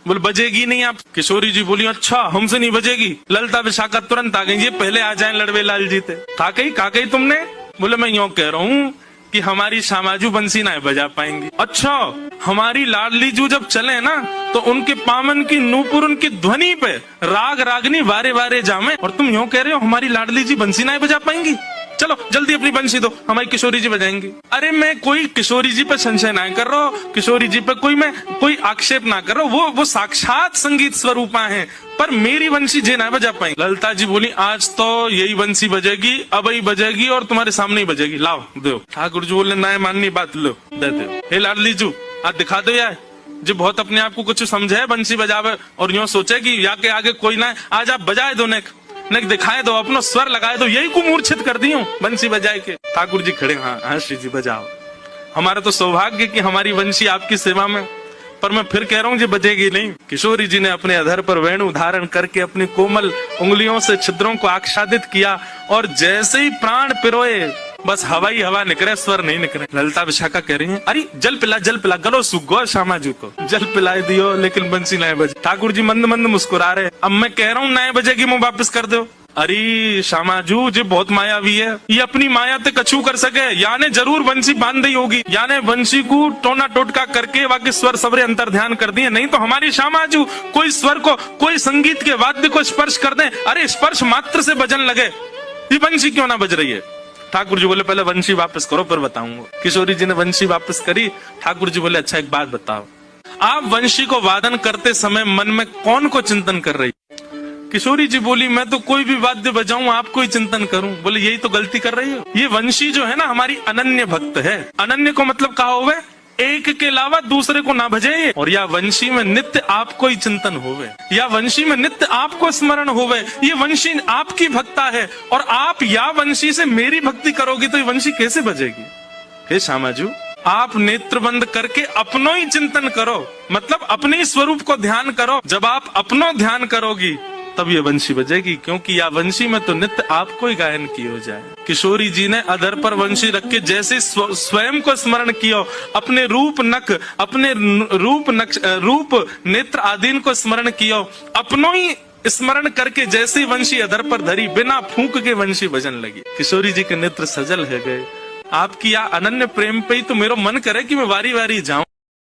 बोले बजेगी नहीं आप। किशोरी जी बोली अच्छा हमसे नहीं बजेगी। ललिता विशाखा तुरंत आ गई, ये पहले आ जाएं लड़वे लाल जी थे। का कही तुमने? बोले मैं यूं कह रहा हूँ कि हमारी श्यामाजू बंसी ना बजा पाएंगी। अच्छा हमारी लाडली जू जब चले ना तो उनके पामन की नूपुर उनकी ध्वनि पे राग रागनी वारे वारे जामे, और तुम यूं कह रहे हो हमारी लाडली जी बंसी ना बजा पाएंगी। चलो जल्दी अपनी बंसी दो, हमारी किशोरी जी बजाएंगी। अरे मैं कोई किशोरी जी पे संशय ना कर रहा हूँ, किशोरी जी पे कोई आक्षेप ना कर रहा हूँ, वो साक्षात संगीत स्वरूपा है, पर मेरी बंसी जे ना बजा पाएंगी। ललिता जी बोली आज तो यही बंसी बजेगी, अब ही बजेगी और तुम्हारे सामने ही बजेगी, लाओ दो। ठाकुर जी बोले ना माननी बात, लो दे दो। हे लाडली जू आज दिखा दो यार, जो बहुत अपने आप को कुछ समझे बंसी बजावे और यूं सोचे कि या के आगे कोई ना, आज आप बजाए दो, नेक दिखाए दो, अपना स्वर लगाए दो, यही को मूर्छित कर दी हूँ बंसी बजाए के। ठाकुर जी खड़े, हाँ श्री जी बजाओ, हमारा तो सौभाग्य कि हमारी बंसी आपकी सेवा में, पर मैं फिर कह रहा हूँ जी बजेगी नहीं। किशोरी जी ने अपने अधर पर वेणु धारण करके अपनी कोमल उंगलियों से छिद्रों को आच्छादित किया और जैसे ही प्राण पिरोए बस हवा ही हवा निकले, स्वर नहीं निकले। ललिता विशाखा कह रही है अरे जल पिला गलो सुगो श्यामाजू को जल पिलाए दियो, लेकिन बंसी नहीं बजे। ठाकुर जी मंद मंद मुस्कुरा रहे, अब मैं कह रहा हूँ नहीं बजेगी मुंह वापिस कर दो। अरे श्यामाजू जी बहुत मायावी है, ये अपनी माया ते कछु कर सके, याने जरूर बंसी बांध दी होगी, याने बंसी को टोना टोटका करके बाकी स्वर सबरे अंतर ध्यान कर दिए, नहीं तो हमारी श्यामाजू कोई स्वर को, कोई संगीत के वाद्य को स्पर्श कर दे, अरे स्पर्श मात्र से बजन लगे, ये बंसी क्यों ना बज रही है। ठाकुर जी बोले पहले वंशी वापस करो फिर बताऊंगा। किशोरी जी ने वंशी वापस करी। ठाकुर जी बोले अच्छा एक बात बताओ, आप वंशी को वादन करते समय मन में कौन को चिंतन कर रही? किशोरी जी बोली मैं तो कोई भी वाद्य बजाऊं आपको ही चिंतन करूं। बोले यही तो गलती कर रही हो, ये वंशी जो है ना हमारी अनन्य भक्त है। अनन्य को मतलब कहा होवे एक के अलावा दूसरे को ना भजे, और या वंशी में नित्य आपको ही चिंतन होवे, या वंशी में नित्य आपको स्मरण होवे, ये वंशी आपकी भक्ता है और आप या वंशी से मेरी भक्ति करोगी तो ये वंशी कैसे बजेगी। हे श्यामाजू आप नेत्र बंद करके अपनो ही चिंतन करो, मतलब अपने स्वरूप को ध्यान करो, जब आप अपनो ध्यान करोगी तब ये वंशी बजेगी, क्योंकि या वंशी में तो नित्य आपको ही गायन की हो जाए। किशोरी जी ने अधर पर वंशी रख के जैसे स्वयं को स्मरण किया, अपने रूप नक, अपने रूप नेत्र आदि को स्मरण किया, अपनो ही स्मरण करके जैसे ही वंशी अधर पर धरी, बिना फूंक के वंशी बजन लगी। किशोरी जी के नेत्र सजल है गए। आपकी या अनन्य प्रेम पे ही तो मेरा मन करे कि मैं वारी वारी जाऊं।